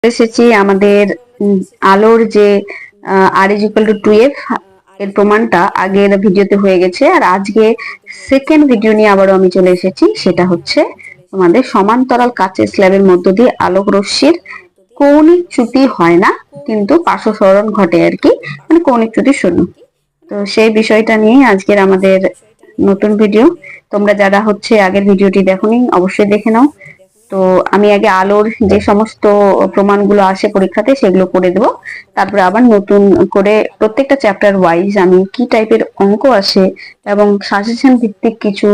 এসেছি আমাদের আলোর যে R=2f এর প্রমাণটা আগের ভিডিওতে হয়ে গেছে, আর আজকে সেকেন্ড ভিডিও নিয়ে আবারও আমি চলে এসেছি। সেটা হচ্ছে তোমাদের সমান্তরাল কাচের স্ল্যাবের মধ্য দিয়ে আলোক রশ্মির কৌণিক চ্যুতি হয় না, কিন্তু পার্শ্ব সরণ ঘটে আর কি, মানে কৌণিক চ্যুতি শূন্য। তো সেই বিষয়টা নিয়ে আজকের আমাদের নতুন ভিডিও। তোমরা যারা আগের ভিডিওটি দেখোনি অবশ্যই দেখে নাও। তো আমি আগে আলোর যে সমস্ত প্রমাণগুলো আসে পরীক্ষাতে সেগুলো করে দেব, তারপরে আবার নতুন করে প্রত্যেকটা চ্যাপ্টার ওয়াইজ আমি কি টাইপের অঙ্ক আসে এবং সাজেশন ভিত্তিক কিছু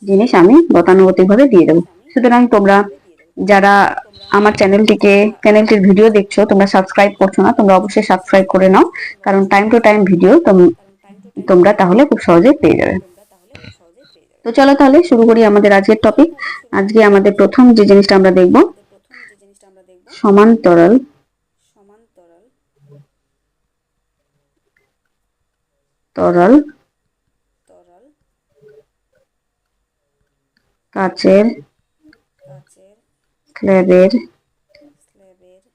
জিনিস আমি গতানুগতিক ভাবে দিয়ে দেবো। সুতরাং তোমরা যারা আমার চ্যানেলটির ভিডিও দেখছো, তোমরা সাবস্ক্রাইব করছো না, তোমরা অবশ্যই সাবস্ক্রাইব করে নাও, কারণ টাইম টু টাইম ভিডিও তোমরা তাহলে খুব সহজে পেয়ে যাবে। তো চলো তাহলে শুরু করি আমাদের আজকের টপিক। আজকে আমাদের প্রথম যে জিনিসটা আমরা দেখব, সমান্তরাল তরল কাচের স্ল্যাবের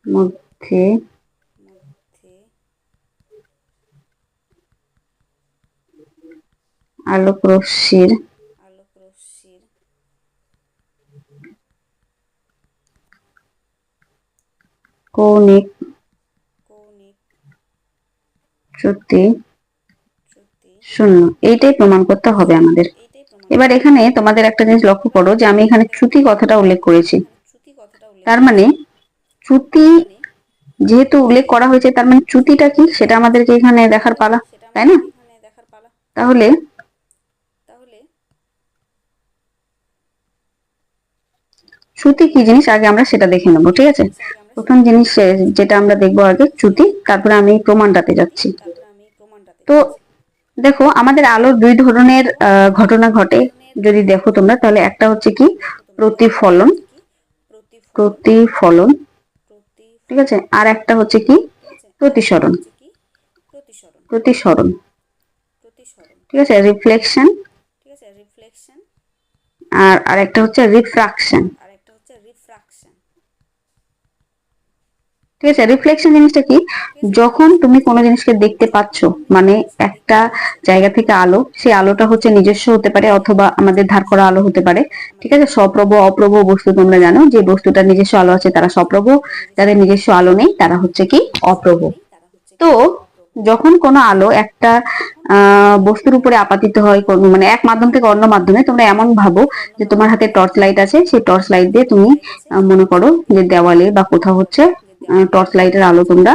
মধ্যে আলোক রশ্মির কৌণিক চ্যুতি শূন্য, এইটাই প্রমাণ করতে হবে আমাদের। এবার এখানে তোমাদের একটা জিনিস লক্ষ্য করো যে আমি এখানে চ্যুতি কথাটা উল্লেখ করেছি, তার মানে চ্যুতি যেহেতু উল্লেখ করা হয়েছে, তার মানে চ্যুতিটা কি সেটা আমাদেরকে এখানে দেখার পালা, তাই না? তাহলে চ্যুতি কি জিনিস আগে আমরা সেটা দেখে নেবো, ঠিক আছে? প্রথম জিনিস যেটা আমরা দেখবো আগে চ্যুতি, তারপরে আমি প্রমাণটাতে যাচ্ছি। তো দেখো আমাদের আলোর দুই ধরনের ঘটনা ঘটে যদি দেখো তোমরা, তাহলে একটা হচ্ছে কি প্রতিফলন, ঠিক আছে, আর একটা হচ্ছে কি প্রতিসরণ, ঠিক আছে, রিফ্লেকশন, আর আরেকটা হচ্ছে রিফ্রাকশন। ঠিক আছে, রিফ্লেকশন জিনিসটা কি? যখন তুমি কোনো জিনিসকে দেখতে পাচ্ছ, মানে একটা জায়গা থেকে আলো, সেই আলোটা হচ্ছে নিজস্ব হতে পারে অথবা আমাদের ধার করা আলো হতে পারে, ঠিক আছে। সপ্রভ অপ্রভ বস্তু তোমরা জানো, যে বস্তুটার নিজস্ব আলো আছে তারা সপ্রভ, যাদের নিজস্ব আলো নেই তারা হচ্ছে কি অপ্রভ। তো যখন কোনো আলো একটা বস্তুর উপরে আপাতিত হয়, মানে এক মাধ্যম থেকে অন্য মাধ্যমে, তোমরা এমন ভাবো যে তোমার হাতে টর্চ লাইট আছে, সেই টর্চ লাইট দিয়ে তুমি মনে করো যে দেওয়ালে বা কোথাও হচ্ছে টর্চ লাইটের আলো তোমরা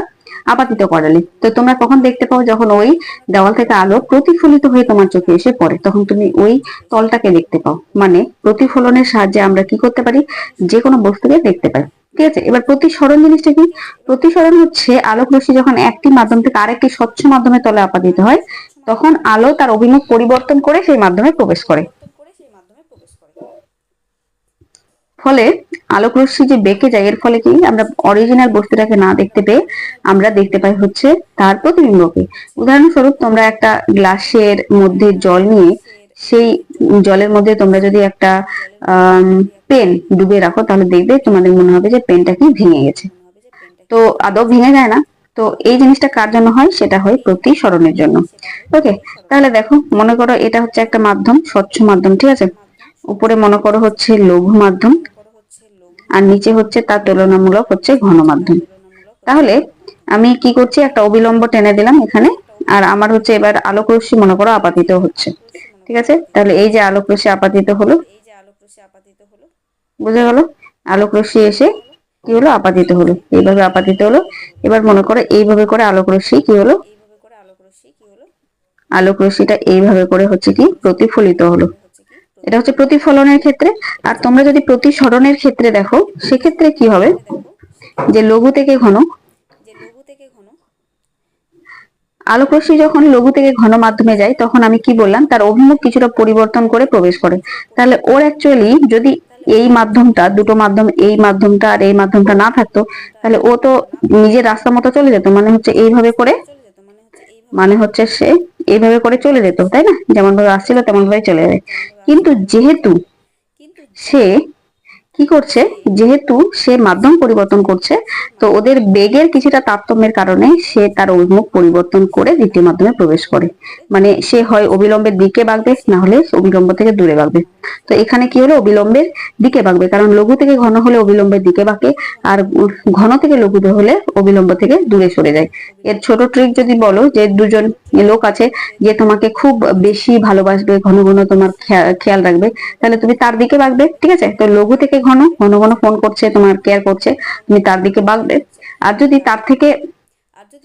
আপাতিত করালে, তো তোমরা কখন দেখতে পাও? যখন ওই দেওয়াল থেকে আলো প্রতিফলিত হয়ে তোমার চোখে এসে পড়ে, তখন তুমি ওই তলটাকে দেখতে পাও। মানে প্রতিফলনের সাহায্যে আমরা কি করতে পারি? যে কোনো বস্তুকে দেখতে পাই, ঠিক আছে। এবার প্রতিসরণ জিনিসটা কি? প্রতিসরণ হচ্ছে আলোক রশ্মি যখন একটি মাধ্যম থেকে আরেকটি স্বচ্ছ মাধ্যমে তলে আপাতিত হয়, তখন আলো তার অভিমুখ পরিবর্তন করে সেই মাধ্যমে প্রবেশ করে। ফলে আলোক রশ্মি যে বেঁকে যায়, এর ফলে কি আমরা অরিজিনাল বস্তুটাকে না দেখতে পেয়ে আমরা দেখতে পাই হচ্ছে তার প্রতিবিম্বকে। উদাহরণস্বরূপ তোমরা একটা গ্লাসের মধ্যে জল নিয়ে, সেই জলের মধ্যে তোমরা যদি একটা পেন ডুবে রাখো, তাহলে দেখবে তোমাদের মনে হবে যে পেনটা কি ভেঙে গেছে। তো আদৌ ভেঙে যায় না। তো এই জিনিসটা কার জন্য হয়? সেটা হয় প্রতিসরণের জন্য। ওকে, তাহলে দেখো মনে করো এটা হচ্ছে একটা মাধ্যম, স্বচ্ছ মাধ্যম, ঠিক আছে। উপরে মনে করো হচ্ছে লৌহ মাধ্যম, আর নিচে হচ্ছে তার তুলনামূলক হচ্ছে ঘন মাধ্যম। তাহলে আমি কি করছি, একটা অবিলম্ব টেনে দিলাম এখানে, আর আমার হচ্ছে এবার আলোক রশ্মি মনে করো আপাতিত হচ্ছে, ঠিক আছে। তাহলে এই যে আলোক রশ্মি আপাতিত হলো, বুঝা গেল? আলোক রশ্মি এসে কি হলো? আপাতিত হলো, এইভাবে আপাতিত হলো। এবার মনে করো এইভাবে করে আলোক রশ্মি কি হলো? আলোক রশ্মিটা এইভাবে করে হচ্ছে কি প্রতিফলিত হলো। এটা হচ্ছে প্রতিফলনের ক্ষেত্রে। আর তোমরা যদি প্রতিসরণের ক্ষেত্রে দেখো, সেক্ষেত্রে কি হবে? যে লঘু থেকে ঘন, আলোক রশ্মি যখন লঘু থেকে ঘন মাধ্যমে যায়, তখন আমি কি বললাম, তার অভিমুখ কিছুটা পরিবর্তন করে প্রবেশ করে। তাহলে ওর অ্যাকচুয়ালি যদি এই মাধ্যমটা, দুটো মাধ্যম, এই মাধ্যমটা আর এই মাধ্যমটা না থাকতো, তাহলে ও তো নিজের রাস্তা মতো চলে যেত, মানে হচ্ছে এইভাবে করে, মানে হচ্ছে সে এইভাবে করে চলে যেত, তাই না? যেমন ভাবে আসছিল তেমন ভাবে চলে যায়। কিন্তু যেহেতু সে কি করছে, যেহেতু সে মাধ্যম পরিবর্তন করছে, তো ওদের বেগের কিছুটা তারতম্যের কারণে সে তার অভিমুখ পরিবর্তন করে দ্বিতীয় মাধ্যমে প্রবেশ করে। মানে সে হয় অবিলম্বের দিকে বাগবে, না হলে অবিলম্ব থেকে দূরে বাগবে। তো এখানে কি হলো, অবিলম্বের দিকে বাগবে, কারণ লঘু থেকে ঘন হলে অবিলম্বের দিকে বাঁকে, আর ঘন থেকে লঘু হলে অবিলম্ব থেকে দূরে সরে যায়। এর ছোট ট্রিক যদি বলো, যে দুজন লোক আছে যে তোমাকে খুব বেশি ভালোবাসবে, ঘন ঘন তোমার খেয়াল রাখবে, তাহলে তুমি তার দিকে বাগবে। ঠিক আছে, তো লঘু থেকে ঘন, ঘন ঘন ফোন করছে, তোমার কেয়ার করছে, তুমি তার দিকে বাগবে। আর যদি তার থেকে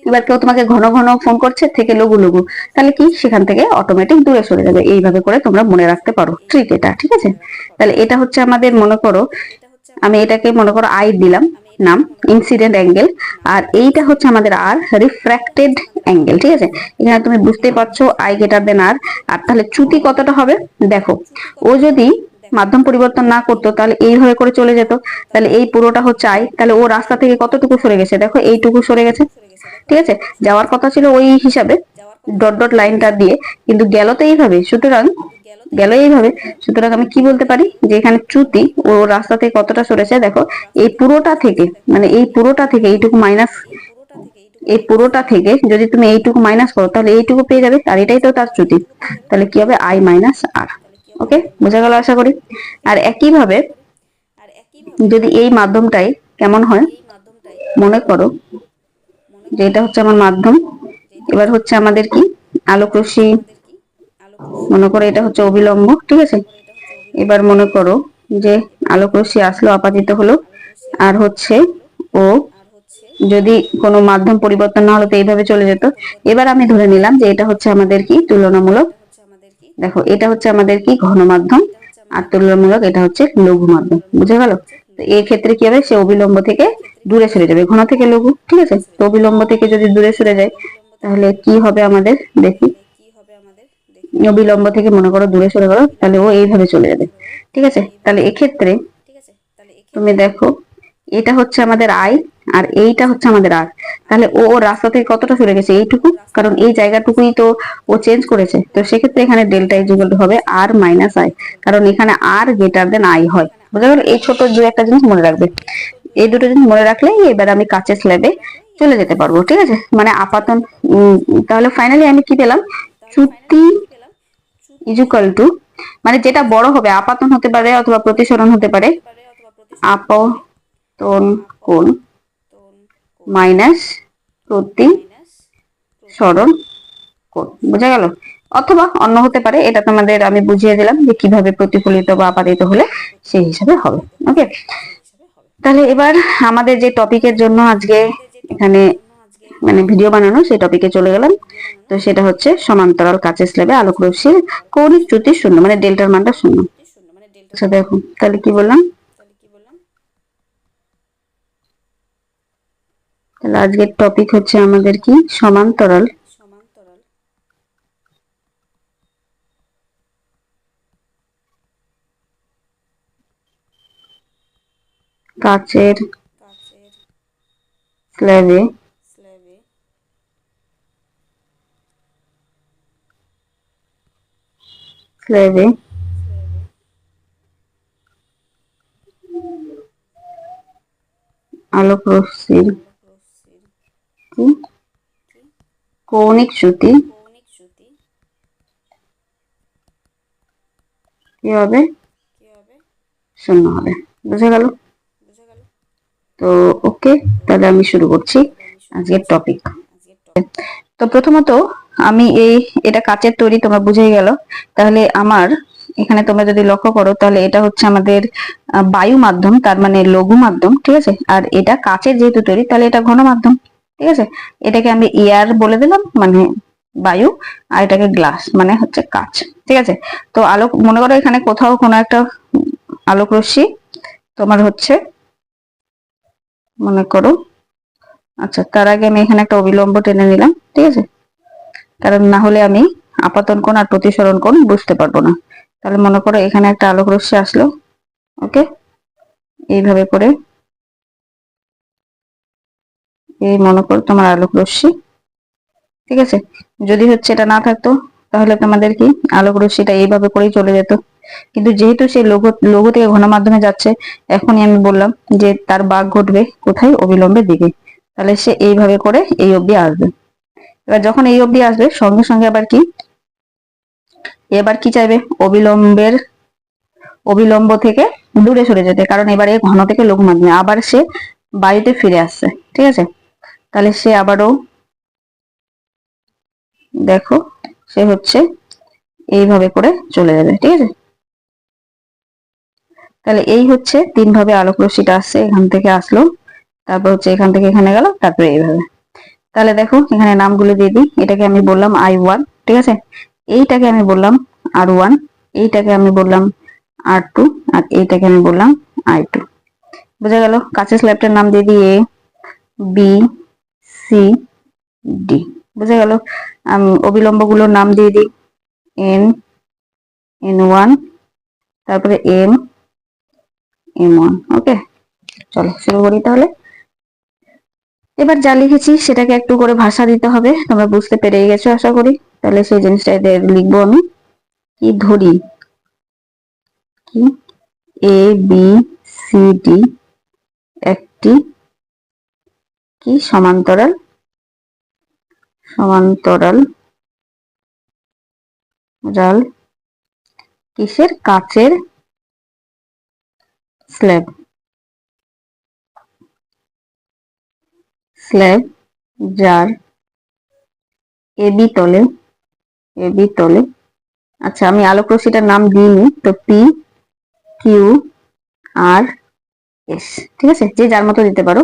এবার কেউ তোমাকে ঘন ঘন ফোন করছে থেকে লঘু লঘু, তাহলে কি সেখান থেকে অটোমেটিক দূরে সরে যাবে। এইভাবে করে তোমরা মনে রাখতে পারো ট্রিক এটা। ঠিক আছে, তাহলে এটা হচ্ছে আমাদের, মনে করো আমি এটাকে মনে করো আই দিলাম নাম, ইনসিডেন্ট অ্যাঙ্গেল, আর এইটা হচ্ছে আমাদের আর রিফ্র্যাক্টেড অ্যাঙ্গেল। ঠিক আছে, এখানে তুমি বুঝতে পারছো আই গ্রেটার দেন আর। আর তাহলে চ্যুতি কতটা হবে দেখো, ও যদি মাধ্যম পরিবর্তন না করতো তাহলে এইভাবে করে চলে যেত, তাহলে এই পুরোটা হচ্ছে আই, তাহলে ও রাস্তা থেকে কতটুকু সরে গেছে দেখো, এইটুকু সরে গেছে। ঠিক আছে, যাওয়ার কথা ছিল ওই হিসাবে ডট ডট লাইনটা দিয়ে, কিন্তু গেল তো এইভাবে, সুতরাং গেল এইভাবে, সুতরাং আমি কি বলতে পারি, যে এখানে চ্যুতি ও রাস্তা থেকে কতটা সরেছে দেখো, এই পুরোটা থেকে, মানে এই পুরোটা থেকে এইটুকু মাইনাস, এই পুরোটা থেকে যদি তুমি এইটুকু মাইনাস করো তাহলে এইটুকু পেয়ে যাবে, আর এটাই তো তার চ্যুতি। তাহলে কি হবে, আই মাইনাস আর। ওকে, বোঝা গেল আশা করি। আর একইভাবে যদি এই মাধ্যমটাই কেমন হয়, মনে করো যে এটা হচ্ছে আমার মাধ্যম, এবার হচ্ছে আমাদের কি আলোক রশ্মি, মনে করো এটা হচ্ছে অবিলম্ব। ঠিক আছে, এবার মনে করো যে আলোক রশ্মি আসলো, আপাতিত হলো, আর হচ্ছে ও যদি কোনো মাধ্যম পরিবর্তন না হলো তো এইভাবে চলে যেত। এবার আমি ধরে নিলাম যে এটা হচ্ছে আমাদের কি তুলনামূলক, দেখো এটা হচ্ছে আমাদের কি ঘন মাধ্যম, আর তুলনামূলক এটা হচ্ছে লঘু মাধ্যম। বুঝে গেল? তো এই ক্ষেত্রে কি হবে, সে অবিলম্ব থেকে দূরে সরে যাবে, ঘন থেকে লঘু। ঠিক আছে, তো অবিলম্ব থেকে যদি দূরে সরে যায় তাহলে কি হবে আমাদের দেখি, অবিলম্ব থেকে মনে করো দূরে সরে গেল, তাহলে ও এইভাবে চলে যাবে। ঠিক আছে, তাহলে এক্ষেত্রে তুমি দেখো এটা হচ্ছে আমাদের আই, আর এইটা হচ্ছে আমাদের আর, তাহলে ও রাস্তা থেকে কতটা সরে গেছে, এইটুকু, কারণ এই জায়গাটুকুই তো ও চেঞ্জ করেছে। তো সেক্ষেত্রে এখানে ডেল্টা ইজ ইকুয়াল টু হবে আর মাইনাস আই, কারণ এখানে আর গ্রেটার দেন আই হয়। বুঝা গেল? এই ছোট দু একটা জিনিস মনে রাখবে, এই দুটো জিনিস মনে রাখলে এবার আমি কাঁচের স্ল্যাবে চলে যেতে পারবো। ঠিক আছে, মানে আপাতন, তাহলে ফাইনালি আমি কি পেলাম, চ্যুতি ইজ ইকুয়াল টু, মানে যেটা বড় হবে আপাতন হতে পারে অথবা প্রতিসরণ হতে পারে, আপতন কোণ মাইনাস প্রতিসরণ কোণ। বোঝা গেল? অথবা অন্য হতে পারে, এটা তোমাদের আমি বুঝিয়ে দিলাম যে কিভাবে প্রতিফলিত বা আপাতিত হলে সেই হিসাবে হবে। ওকে, তাহলে এবার আমাদের যে টপিকের জন্য আজকে এখানে মানে ভিডিও বানানো, সেই টপিকে চলে গেলাম। তো সেটা হচ্ছে সমান্তরাল কাচের স্ল্যাবে আলোক রশ্মির কৌণিক চ্যুতি শূন্য, মানে ডেল্টার মানটা শূন্য। আচ্ছা দেখো তাহলে কি বললাম, তাহলে আজকের টপিক হচ্ছে আমাদের কি, সমান্তরাল কাচের স্ল্যাবে আলোক রশ্মির কৌণিক চ্যুতি কি হবে, শূন্য হবে। বুঝা গেল? তো ওকে, তাহলে আমি শুরু করছি আজকের টপিক। তো প্রথমত আমি এটা কাচের তৈরি, তোমরা বুঝেই গেল। তাহলে আমার এখানে তোমরা যদি লক্ষ্য করো, তাহলে এটা হচ্ছে আমাদের বায়ু মাধ্যম, তার মানে লঘু মাধ্যম। ঠিক আছে, আর এটা কাচের যেহেতু তৈরি, তাহলে এটা ঘন মাধ্যম। ঠিক আছে, এটাকে আমি এয়ার বলে দিলাম, মানে বায়ু, আর এটাকে গ্লাস মানে হচ্ছে কাচ। ঠিক আছে, তো আলোক, মনে করো এখানে কোথাও কোনো একটা আলোক রশ্মি তোমার হচ্ছে, মনে করো, আচ্ছা তার আগে আমি এখানে একটা অবিলম্ব টেনে নিলাম। ঠিক আছে, কারণ না হলে আমি আপাতন কোণ আর প্রতিসরণ কোণ বুঝতে পারবো না। তাহলে মনে করো এখানে একটা আলোক রশ্মি আসলো, ওকে, এইভাবে করে, এই মনে করো তোমার আলোক রশ্মি। ঠিক আছে, যদি হচ্ছে এটা না থাকতো তাহলে তোমাদের কি আলোক রশ্মিটা এইভাবে করেই চলে যেত। কিন্তু যেহেতু সে লঘু লঘু থেকে ঘন মাধ্যমে যাচ্ছে, এখনই আমি বললাম যে তার বাঁক ঘটবে কোথায়, অবিলম্বের দিকে। তাহলে সে এইভাবে করে এই অবধি আসবে। এবার যখন এই অবধি আসবে সঙ্গে সঙ্গে আবার কি, এবার কি চাইবে, অবিলম্ব থেকে দূরে সরে যেতে, কারণ এবারে ঘন থেকে লঘু মাধ্যমে আবার সে বায়ুতে ফিরে আসছে। ঠিক আছে, তাহলে সে আবারও দেখো সে হচ্ছে এইভাবে করে চলে যাবে। ঠিক আছে, তাহলে এই হচ্ছে 3 ভাবে আলোক রশ্মিটা আসছে, এখান থেকে আসলো, তারপর হচ্ছে এখান থেকে এখানে গেল, তারপরে এইভাবে। তাহলে দেখো এখানে নামগুলো দিয়ে দিই। এটাকে আমি বললাম I1, ঠিক আছে, এইটাকে আমি বললাম R1, এইটাকে আমি বললাম R2, আর এইটাকে আমি বললাম I2। বোঝা গেল? কাঁচের স্ল্যাবটার নাম দিয়ে দিই A, B, C, D। বোঝা গেল? অবিলম্ব গুলোর নাম দিয়ে দিই N, N1, তারপরে M, M1। ওকে, চলো শুরু করি তাহলে। এবার যা লিখেছি সেটাকে একটু করে ভাষা দিতে হবে, তোমরা বুঝতে পেরেই গেছো আশা করি। তাহলে সেই জিনিসটা লিখবো আমি, কি ধরি, কি A, B, C, D একটি কি সমান্তরাল রাল কিসের, কাচের স্ল্যাব যার এবি তলে, আচ্ছা আমি আলোক রশ্মিটার নাম দিইনি, তো পি, কিউ, আর, এস। ঠিক আছে, যে যার মতো দিতে পারো।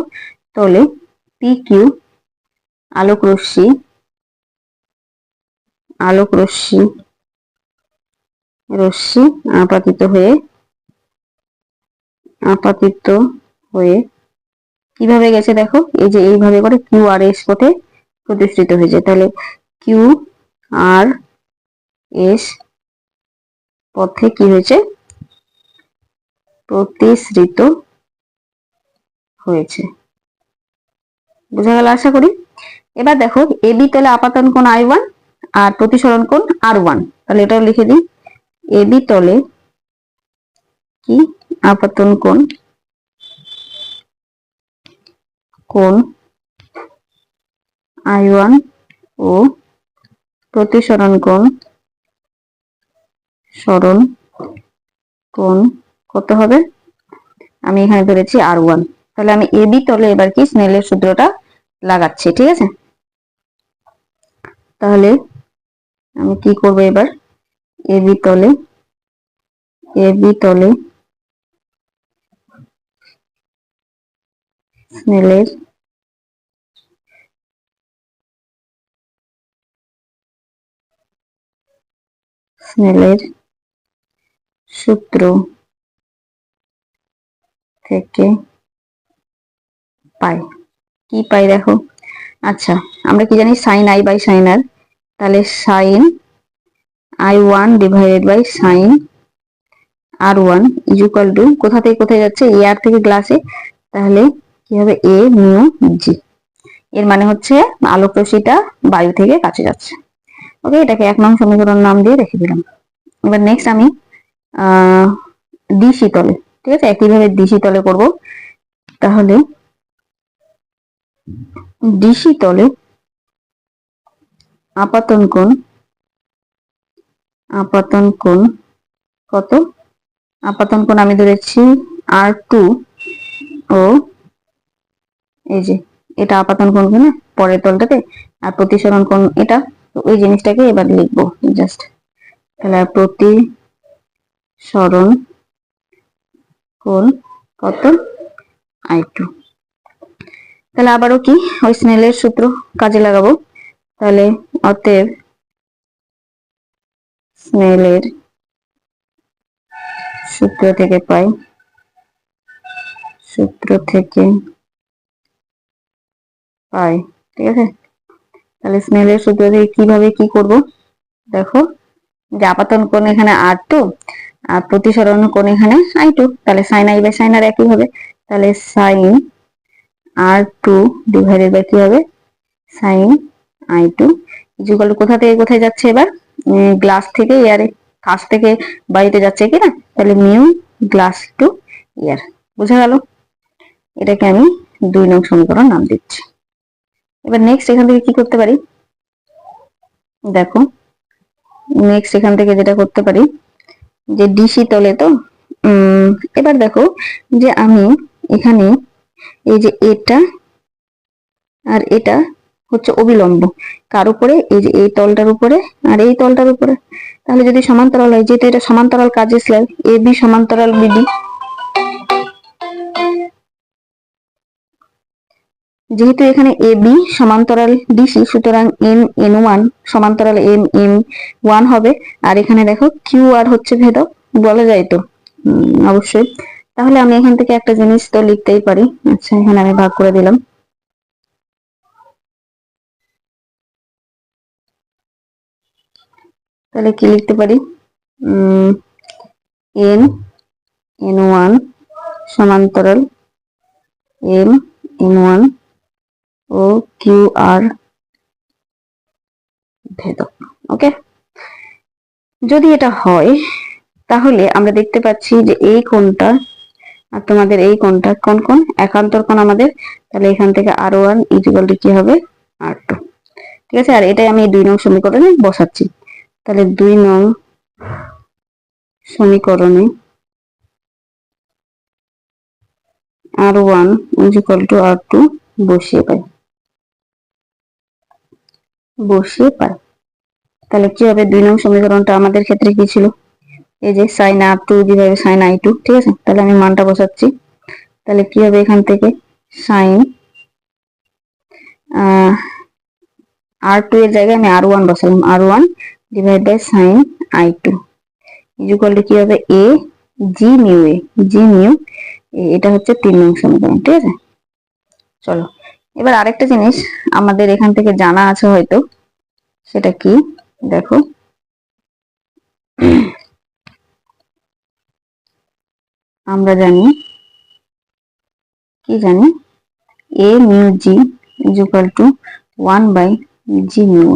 তলে পি কিউ আলোক রশ্মি আপাতিত হয়ে কিভাবে গেছে দেখো, এই যে এইভাবে করে কিউ আর এস পথে প্রতিষ্ঠিত হয়েছে। তাহলে কিউ আর এস পথে কি হয়েছে, প্রতিসৃত হয়েছে। বোঝা গেল আশা করি। এবার দেখো এবি তলে আপাতন কোণ I1 আর প্রতিসরণ কোণ R1। তাহলে এটাও লিখে দিই, এবি তলে কি আপাতন কোণ I1 ও প্রতিসরণ কোণ কত হবে, আমি এখানে ধরেছি R1। তাহলে আমি এবি তলে এবার কি স্নেলের সূত্রটা লাগাচ্ছি। ঠিক আছে, তাহলে আমি কি করব এবার, এবি তলে স্নেলের সূত্র থেকে পাই, কি পাই দেখো। আচ্ছা আমরা কি জানি, sine i by sine r, তাহলে sine I1 divided by sine R1 is equal to, কোথা থেকে কোথায় যাচ্ছে, এ আর থেকে গ্লাসে, তাহলে কি হবে এ মিউ জি। এর মানে হচ্ছে আলোক রশ্মিটা বায়ু থেকে কাছে যাচ্ছে। ওকে, এটাকে 1 নং সমীকরণ নাম দিয়ে রেখে দিলাম। এবার নেক্সট আমি ডিসি তলে, ঠিক আছে, একইভাবে ডিসি তলে করব। তাহলে ডিসি তলে আপাতন কোণ কত, আপাতন কোণ আমি ধরেছি R2 ও এই যে এটা আপাতন কোণ না পরের তলটাতে, আর প্রতিসরণ কোণ এটা। তো ওই জিনিসটাকে এবার লিখবো জাস্ট। তাহলে প্রতিসরণ কোণ কত, I2। তাহলে আবারও কি ওই স্নেলের সূত্র কাজে লাগাবো। তাহলে অতএব স্নেলের সূত্র থেকে পাই, ঠিক আছে। তাহলে স্নেলের সূত্র থেকে কিভাবে কি করব দেখো, যে আপাতন কোণ এখানে R2 আর প্রতিসরণ কোণ এখানে I2, তাহলে সাইন আই বাই সাইন আর একই হবে। তাহলে সাইন R2 ডিভাইডেড বাই কি হবে, সাইন I2 ইকুয়াল টু কোথা থেকে কোথায় যাচ্ছে, এবার গ্লাস থেকে এয়ারে, কাছ থেকে বাড়িতে যাচ্ছে কিনা, তাহলে মিউ গ্লাস টু ইয়ার। বুঝা গেল? এটাকে আমি 2 নং সমীকরণ নাম দিচ্ছি। এবার নেক্সট এখান থেকে কি করতে পারি দেখো, নেক্সট এখান থেকে যেটা করতে পারি যে ডিসি তলে তো এবার দেখো যে আমি এখানে এই যে এটা আর এটা হচ্ছে অবিলম্ব কার উপরে, এই যে এই তলটার উপরে আর এই তলটার উপরে। তাহলে যদি সমান্তরাল হয়, যেহেতু এটা সমান্তরাল কাজের স্ল্যাব, এ বি সমান্তরাল বিডি, যেহেতু এখানে এ বি সমান্তরাল ডিসি, সুতরাং এম এন ওয়ান সমান্তরাল এম এম ওয়ান হবে। আর এখানে দেখো কিউ আর হচ্ছে ভেদক, বলা যায় তো অবশ্যই। তাহলে আমি এখান থেকে একটা জিনিস তো লিখতেই পারি। আচ্ছা, এখানে আমি ভাগ করে দিলাম। তাহলে কি লিখতে পারি, এন এন ওয়ান সমান্তরাল M N one O Q R ভেদক। ওকে, যদি এটা হয় তাহলে আমরা দেখতে পাচ্ছি যে এই কোণটা আর তোমাদের এই কোণটা কোন কোণ, একান্তর কোণ আমাদের। তাহলে এখান থেকে R1 ইকুয়াল টু কি হবে, R2। ঠিক আছে, আর এটাই আমি 2 নং সমীকরণে বসাচ্ছি। তাহলে 2 নং সমীকরণে R1 ইকুয়াল টু R2 বসিয়ে পাই। তাহলে কি হবে, 2 নং সমীকরণটা আমাদের ক্ষেত্রে কি ছিল, এই যে সাইন R2 যেভাবে সাইন I2। ঠিক আছে, তাহলে আমি মানটা বসাচ্ছি। তাহলে কি হবে, এখান থেকে সাইন R2 এর জায়গায় আমি R1 বসালাম, R1 divide by sine I2 equal to কি হবে, এ জি মিউ এটা হচ্ছে 3 নং সমীকরণ। ঠিক আছে, চলো এবার আরেকটা জিনিস আমাদের এখান থেকে জানা আছে হয়তো, সেটা কি দেখো, আমরা জানি কি জানি, a mu g equal to 1 by g mu.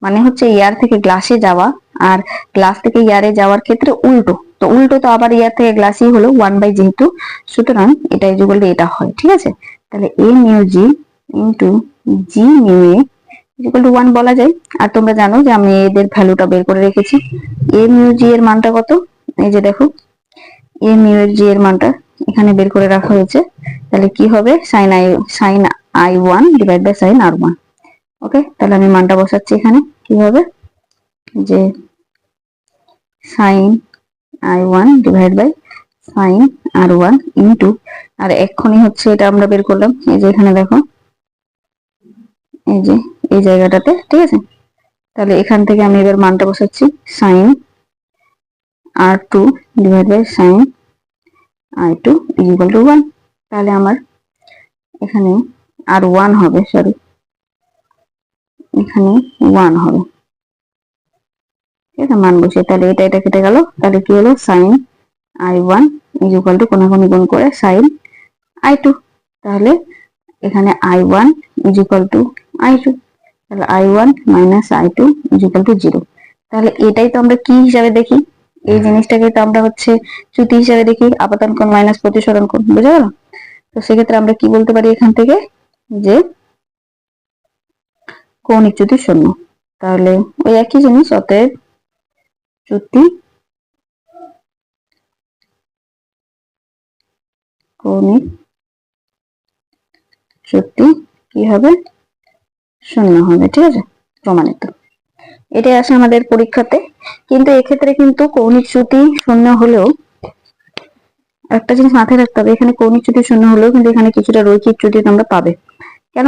মানে হচ্ছে ইয়ার থেকে গ্লাসে যাওয়া আর গ্লাস থেকে ইয়ারে যাওয়ার ক্ষেত্রে উল্টো, তো উল্টো তো আবার ইয়ার থেকে গ্লাসই হলো 1 বাই যেহেতু, সুতরাং এটা ইকুয়াল টু এটা হয়। ঠিক আছে, তাহলে এ mu G into G mu A equal to 1 বলা যায়। আর তোমরা জানো যে আমি এদের ভ্যালুটা বের করে রেখেছি। এ মিউ জি এর মানটা কত, এই যে দেখো এ মিউ জি এর মানটা এখানে বের করে রাখা হয়েছে। তাহলে কি হবে, sine I1 divide by sine R1। Okay, তাহলে আমি মানটা বসাচ্ছি এখানে। কি হবে যে sine I1 divide by sine R1 into, আর এক্ষুনি হচ্ছে এটা আমরা বের করলাম, এই যে এখানে দেখো এই যে এই জায়গাটাতে। ঠিক আছে, তাহলে এখান থেকে আমি এবার মানটা বসাচ্ছি, sine R2 divide by sine I2 equal to 1। তাহলে আমার এখানে R1 হবে, সরি এখানে 1 হবে। ঠিক আছে, মান বসে তাহলে এটা কেটে গেল। তাহলে কি হলো, সাইন I1 ইকুয়াল টু কোনাকুনি গুণ করে সাইন I2। তাহলে এখানে I1 ইকুয়াল টু I2, তাহলে I1 minus I2 equal two 0। তাহলে এটাই তো আমরা কি হিসাবে দেখি, এই জিনিসটাকে তো আমরা হচ্ছে চ্যুতি হিসাবে দেখি, আপাতন কোণ মাইনাস প্রতিসরণ কোণ। বুঝা গেল? তো সেক্ষেত্রে আমরা কি বলতে পারি এখান থেকে, যে কৌণিক চ্যুতি শূন্য। তাহলে ওই একই জিনিস, অতএব চ্যুতি কৌণিক চ্যুতি কি হবে, শূন্য হবে। ঠিক আছে, প্রমাণিত। এটাই আসে আমাদের পরীক্ষাতে। কিন্তু এক্ষেত্রে কিন্তু কৌণিক চ্যুতি শূন্য হলেও একটা জিনিস মাথায় রাখতে হবে, এখানে কৌণিক চ্যুতি শূন্য হলেও কিন্তু এখানে কিছুটা রৈখিক চ্যুতি তোমরা পাবে। কেন